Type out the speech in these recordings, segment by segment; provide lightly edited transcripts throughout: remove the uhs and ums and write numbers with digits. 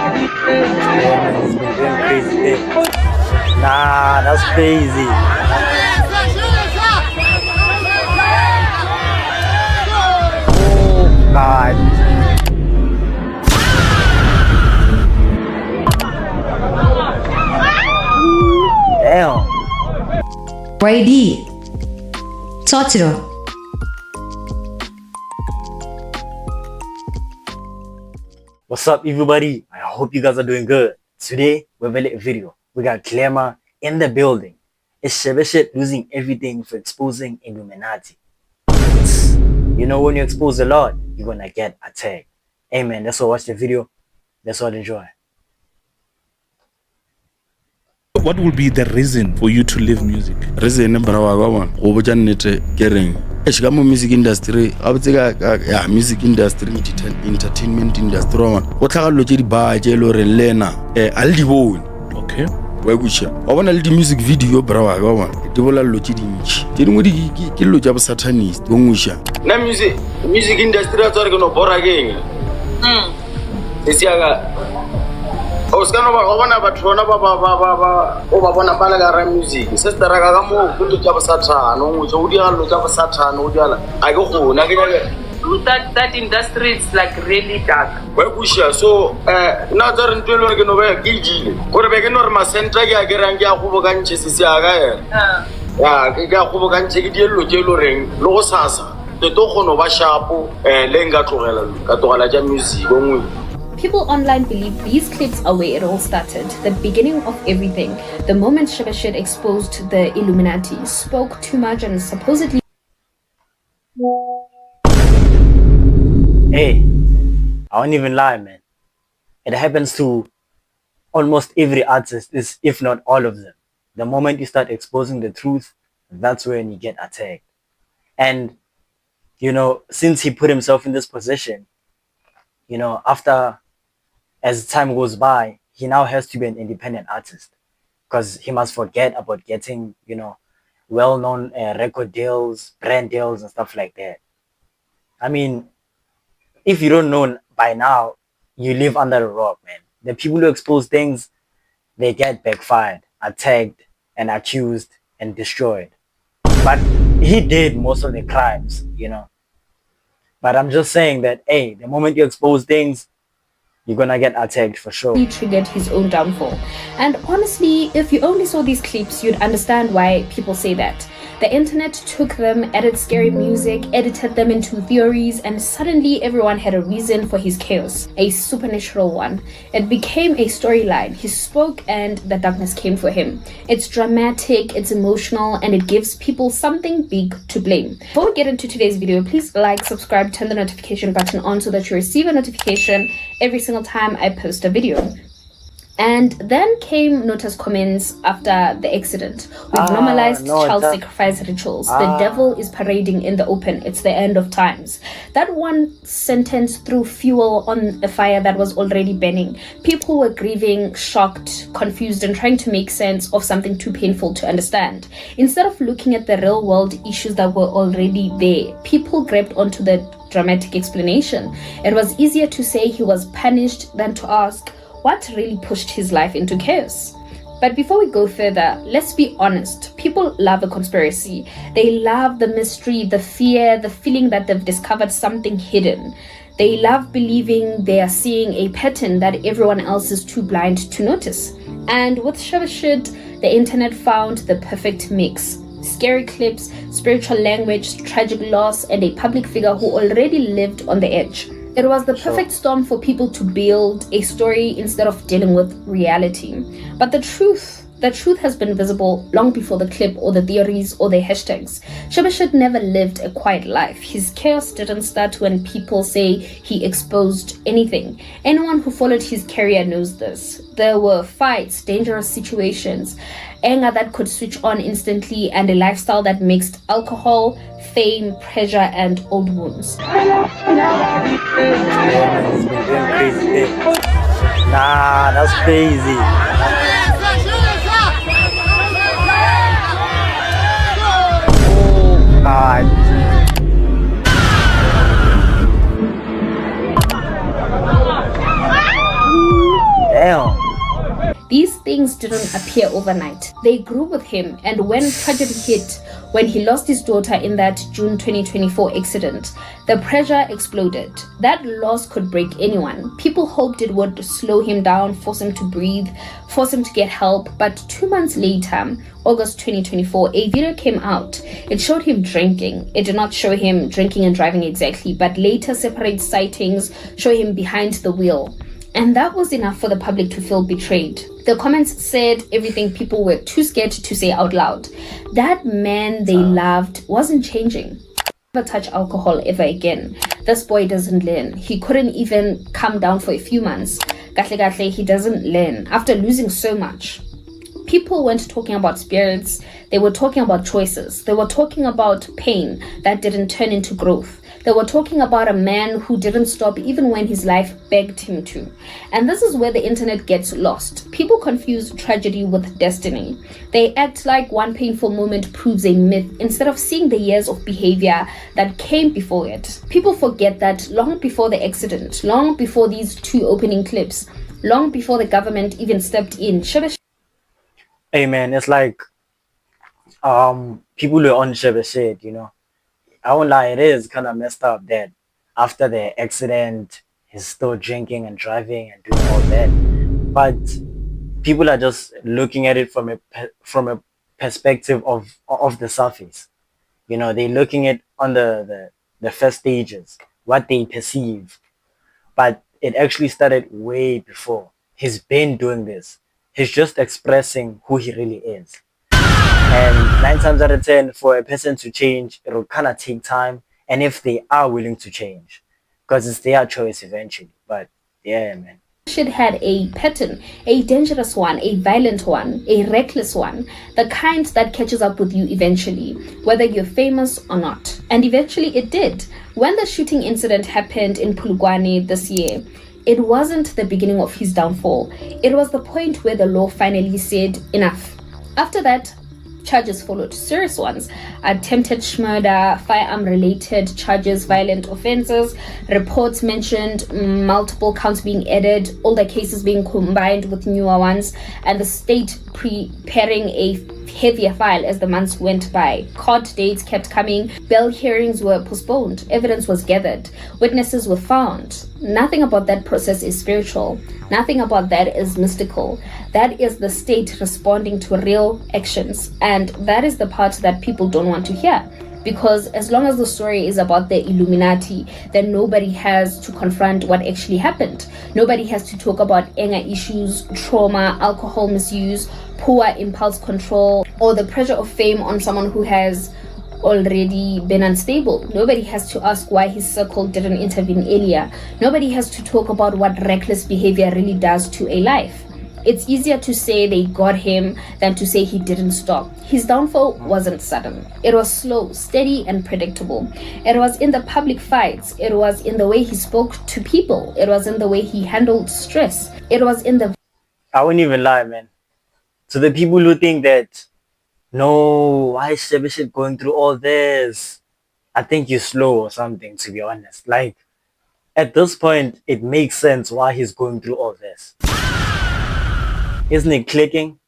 Yeah, man, he's been doing crazy things. Nah, that's crazy. Oh, God. Damn. Y.A.D. Totiro. What's up, everybody? I hope you guys are doing good. Today, we have a little video. We got Glamour in the building. Is Shebeshkt losing everything for exposing Illuminati? You know, when you expose a lot, you're gonna get attacked. Hey man, let's all watch the video. Let's all enjoy. What will be the reason for you to leave music? Reason brawa ga bona go botsa nnete ke reng e shiga mo music industry a botse ka music industry entertainment industry one go tlhagallo tse di ba tse lo re lena a le di bone. Okay, wa butsha wa bona le di music video brawa ga bona di bola lo tse dintsi tse dingwe di ke lo tsa bo satanist go ngusha na music industry a tsare ke no bora keng se siaga o ska no ba bona batho bona ba o ba bona pala ga ra music se stara ka mo go tja ba sathano ngo tso di ga lo tja ba sathano o diala a ke go na ke that industry is like really dark. wa kusha so na tsare ntwelo ke no ba ke jile gore be ke no re ma center ke a ke rang ke a go bokantse se se aga ya ke ga go bokantse ke dielo tse lo reng lo go sasa te to go no ba shapo le nga tlogela ja music o ngwe. People online believe these clips are where it all started, the beginning of everything. The moment Shebeshkt exposed the Illuminati, spoke too much and supposedly... Hey, I won't even lie, man. It happens to almost every artist, if not all of them. The moment you start exposing the truth, that's when you get attacked. And, you know, since he put himself in this position, you know, as time goes by, he now has to be an independent artist because he must forget about getting, you know, well-known record deals, brand deals and stuff like that. I mean, if you don't know by now, you live under a rock, man. The people who expose things, they get backfired, attacked and accused and destroyed. But he did most of the crimes, you know. But I'm just saying that, hey, the moment you expose things, you're gonna get attacked for sure. He triggered his own downfall. And honestly, if you only saw these clips, you'd understand why people say that. The internet took them, added scary music, edited them into theories, and suddenly everyone had a reason for his chaos, a supernatural one. It became a storyline. He spoke and the darkness came for him. It's dramatic, it's emotional, and it gives people something big to blame. Before we get into today's video, please like, subscribe, turn the notification button on so that you receive a notification every single time I post a video. And then came Nota's comments after the accident. We've normalized child sacrifice rituals. The devil is parading in the open. It's the end of times. That one sentence threw fuel on a fire that was already burning. People were grieving, shocked, confused, and trying to make sense of something too painful to understand. Instead of looking at the real world issues that were already there, people grabbed onto the dramatic explanation. It was easier to say he was punished than to ask, what really pushed his life into chaos? But before we go further, let's be honest. People love a conspiracy. They love the mystery, the fear, the feeling that they've discovered something hidden. They love believing they are seeing a pattern that everyone else is too blind to notice. And with Shebeshkt, the internet found the perfect mix. Scary clips, spiritual language, tragic loss, and a public figure who already lived on the edge. It was the perfect storm for people to build a story instead of dealing with reality. But the truth has been visible long before the clip or the theories or the hashtags. Shebeshkt never lived a quiet life. His chaos didn't start when people say he exposed anything. Anyone who followed his career knows this. There were fights, dangerous situations, anger that could switch on instantly, and a lifestyle that mixed alcohol, fame, pressure, and old wounds. Yeah, man, he's been doing crazy things. Nah, that's crazy. Oh, God. things didn't appear overnight. They grew with him, and when tragedy hit, when he lost his daughter in that June 2024 accident, the pressure exploded. That loss could break anyone. People hoped it would slow him down, force him to breathe, force him to get help. But 2 months later, August 2024, a video came out. It showed him drinking. It did not show him drinking and driving exactly, but later separate sightings show him behind the wheel. And that was enough for the public to feel betrayed. The comments said everything people were too scared to say out loud. That man they loved wasn't changing. Never touch alcohol ever again. This boy doesn't learn. He couldn't even calm down for a few months. He doesn't learn after losing so much. People weren't talking about spirits. They were talking about choices. They were talking about pain that didn't turn into growth. They were talking about a man who didn't stop even when his life begged him to. And this is where the internet gets lost. People confuse tragedy with destiny. They act like one painful moment proves a myth instead of seeing the years of behavior that came before it. People forget that long before the accident, long before these two opening clips, long before the government even stepped in, Shebeshkt. Hey man, it's like people were on Shebeshkt, you know. I won't lie, it is kind of messed up that after the accident, he's still drinking and driving and doing all that. But people are just looking at it from a perspective of the surface. You know, they're looking at on the first stages, what they perceive. But it actually started way before. He's been doing this. He's just expressing who he really is. And 9 times out of 10, for a person to change, it'll kind of take time. And if they are willing to change, because it's their choice eventually. But yeah, man. Had a pattern, a dangerous one, a violent one, a reckless one, the kind that catches up with you eventually, whether you're famous or not. And eventually it did. When the shooting incident happened in Polokwane this year, it wasn't the beginning of his downfall. It was the point where the law finally said enough. After that, charges followed, serious ones: attempted murder, firearm-related charges, violent offenses. Reports mentioned multiple counts being added, older cases being combined with newer ones, and the state preparing a heavier file as the months went by. Court dates kept coming, bail hearings were postponed, evidence was gathered, witnesses were found. Nothing about that process is spiritual. Nothing about that is mystical. That is the state responding to real actions. And that is the part that people don't want to hear. Because as long as the story is about the Illuminati, then nobody has to confront what actually happened. Nobody has to talk about anger issues, trauma, alcohol misuse, poor impulse control, or the pressure of fame on someone who has already been unstable. Nobody has to ask why his circle didn't intervene earlier. Nobody has to talk about what reckless behavior really does to a life. It's easier to say they got him than to say he didn't stop. His downfall wasn't sudden. It was slow, steady, and predictable. It was in the public fights. It was in the way he spoke to people. It was in the way he handled stress. It was in the... I won't even lie, man. To the people who think that, no, why is Shebeshkt going through all this? I think you're slow or something, to be honest. Like, at this point, it makes sense why he's going through all this. Isn't it clicking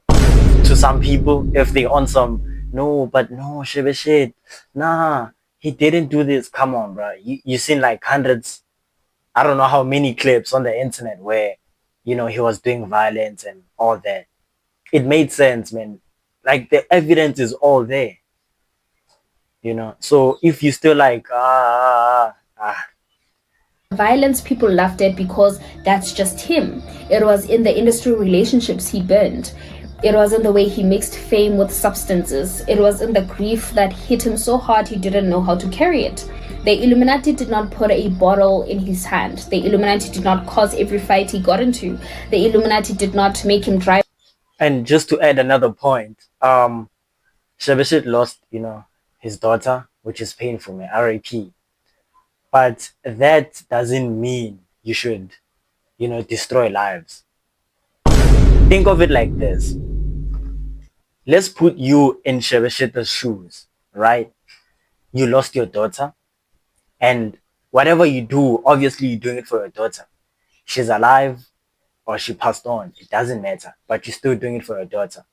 to some people if they on some, no, but no, Shebeshkt, nah, he didn't do this. Come on, bro. You've seen like hundreds, I don't know how many clips on the internet where, you know, he was doing violence and all that. It made sense, man. Like the evidence is all there, you know. So if you still like, violence people laughed at because that's just him. It was in the industry relationships he burned. It was in the way he mixed fame with substances. It was in the grief that hit him so hard he didn't know how to carry it. The Illuminati did not put a bottle in his hand. The Illuminati did not cause every fight he got into. The Illuminati did not make him drive. And just to add another point, Shebeshkt lost, you know, his daughter, which is painful, man. R.I.P. But that doesn't mean you should, you know, destroy lives. Think of it like this. Let's put you in Shebesht's shoes, right? You lost your daughter, and whatever you do, obviously you're doing it for your daughter. She's alive. or she passed on, it doesn't matter, but you're still doing it for your daughter.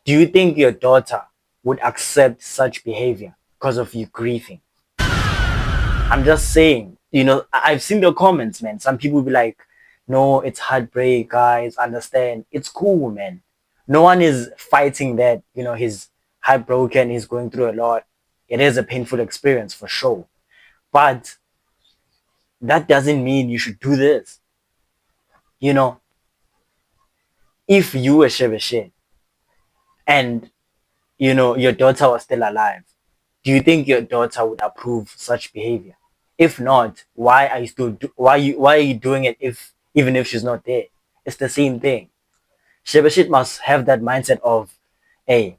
Do you think your daughter would accept such behavior because of you grieving? I'm just saying, I've seen the comments, man. Some people be like, no, it's heartbreak, guys. Understand. It's cool, man. No one is fighting that, he's heartbroken, he's going through a lot. It is a painful experience for sure. But that doesn't mean you should do this. You know, if you were Shebeshkt and, your daughter was still alive, do you think your daughter would approve such behavior? If not, why are you why are you doing it even if she's not there? It's the same thing. Shebeshkt must have that mindset of, hey,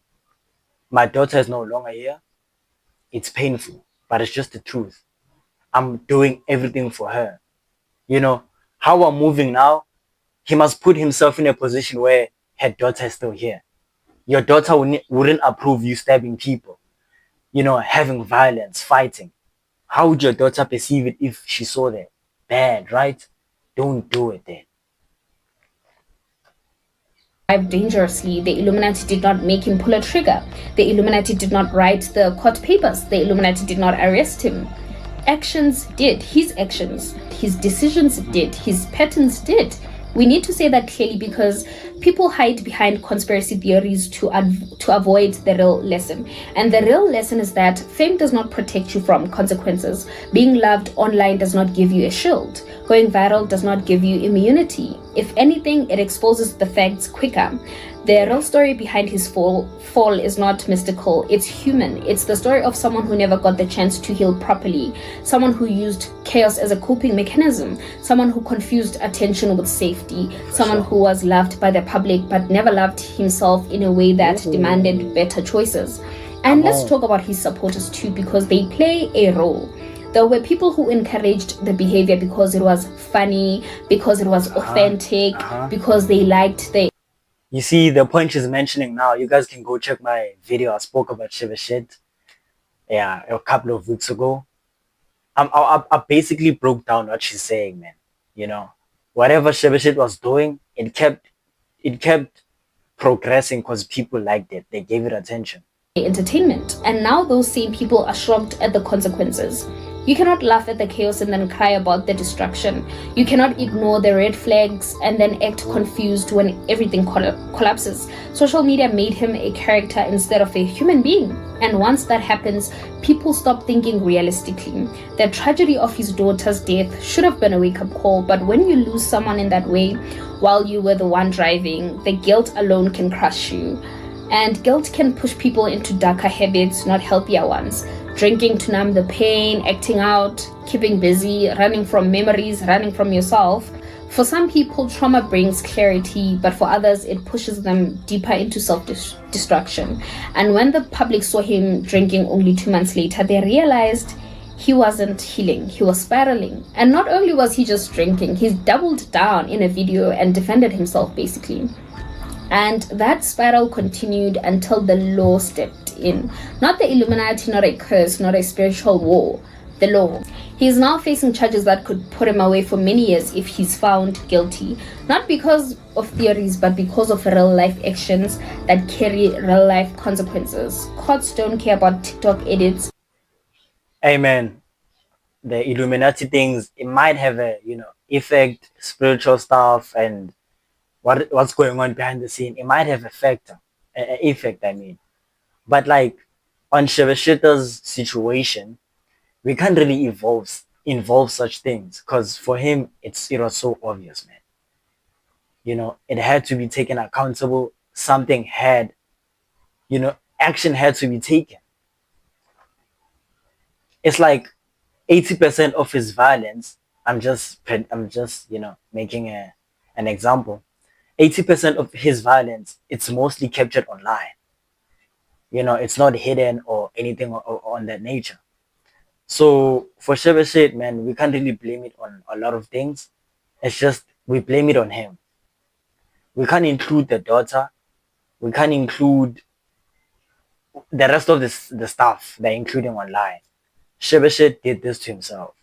my daughter is no longer here. It's painful, but it's just the truth. I'm doing everything for her. How I'm moving now, he must put himself in a position where her daughter is still here. Your daughter wouldn't approve you stabbing people, having violence, fighting. How would your daughter perceive it if she saw that? Bad, right? Don't do it then. Dangerously. The Illuminati did not make him pull a trigger. The Illuminati did not write the court papers. The Illuminati did not arrest him. Actions did. His actions, his decisions did. His patterns did. We need to say that clearly because people hide behind conspiracy theories to avoid the real lesson. And the real lesson is that fame does not protect you from consequences. Being loved online does not give you a shield. Going viral does not give you immunity. If anything, it exposes the facts quicker. The real story behind his fall is not mystical, it's human. It's the story of someone who never got the chance to heal properly, someone who used chaos as a coping mechanism, someone who confused attention with safety, someone who was loved by the public but never loved himself in a way that demanded better choices. And let's talk about his supporters too, because they play a role. There were people who encouraged the behavior because it was funny, because it was authentic, because they liked the... You see, the point she's mentioning now, you guys can go check my video. I spoke about Shebeshkt, a couple of weeks ago. I basically broke down what she's saying, man. Whatever Shebeshkt was doing, it kept progressing because people liked it. They gave it attention. Entertainment. And now those same people are shocked at the consequences. You cannot laugh at the chaos and then cry about the destruction. You cannot ignore the red flags and then act confused when everything collapses. Social media made him a character instead of a human being. And once that happens, people stop thinking realistically. The tragedy of his daughter's death should have been a wake-up call, but when you lose someone in that way while you were the one driving, the guilt alone can crush you. And guilt can push people into darker habits, not healthier ones. Drinking to numb the pain, acting out, keeping busy, running from memories, running from yourself. For some people, trauma brings clarity, but for others, it pushes them deeper into self-destruction. And when the public saw him drinking only 2 months later, they realized he wasn't healing, he was spiraling. And not only was he just drinking, he doubled down in a video and defended himself, basically. And that spiral continued until the law stepped in. Not the Illuminati, not a curse, not a spiritual war. The law. He is now facing charges that could put him away for many years if he's found guilty. Not because of theories, but because of real life actions that carry real life consequences. Courts don't care about TikTok edits. Amen. The Illuminati things, it might have a, effect, spiritual stuff, and what's going on behind the scene. It might have effect, I mean. But like on Shebesht's situation, we can't really involve such things because for him it was so obvious, man. It had to be taken accountable. Something had, action had to be taken. It's like 80% of his violence. I'm just making an example. 80% of his violence, it's mostly captured online. It's not hidden or anything on that nature. So for Shebeshkt, man, we can't really blame it on a lot of things. It's just we blame it on him. We can't include the daughter. We can't include the rest of the stuff they're including online. Shebeshkt did this to himself.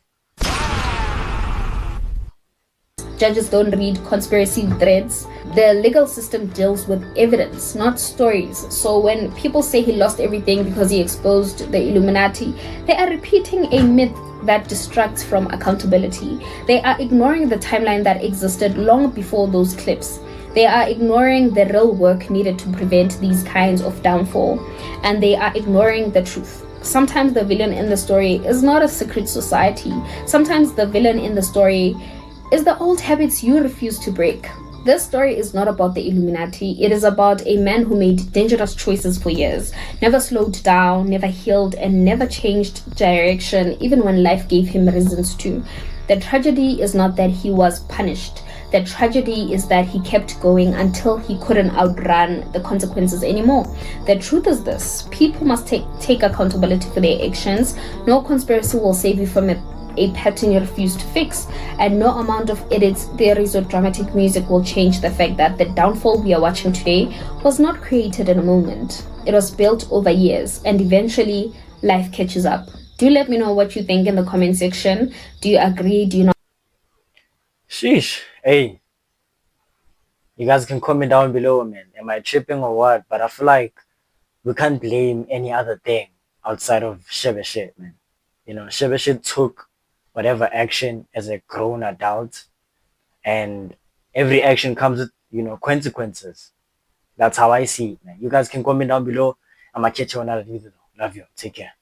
Judges don't read conspiracy threads. The legal system deals with evidence, not stories. So when people say he lost everything because he exposed the Illuminati, they are repeating a myth that distracts from accountability. They are ignoring the timeline that existed long before those clips. They are ignoring the real work needed to prevent these kinds of downfall, and they are ignoring the truth. Sometimes the villain in the story is not a secret society. Sometimes the villain in the story is the old habits you refuse to break. This story is not about the Illuminati. It is about a man who made dangerous choices for years, never slowed down, never healed, and never changed direction, even when life gave him reasons to. The tragedy is not that he was punished. The tragedy is that he kept going until he couldn't outrun the consequences anymore. The truth is this: people must take accountability for their actions. No conspiracy will save you from a pattern you refuse to fix, and no amount of edits, theories, or dramatic music will change the fact that the downfall we are watching today was not created in a moment. It was built over years, and eventually life catches up. Do let me know what you think in the comment section. Do you agree? Do you not? Sheesh. Hey, you guys can comment down below, man. Am I tripping or what? But I feel like we can't blame any other thing outside of Shebeshkt, man. You know, Shebeshkt took whatever action as a grown adult, and every action comes with, you know, consequences. That's how I see it, man. You guys can comment down below. I'm gonna catch you on another video. Love you. Take care.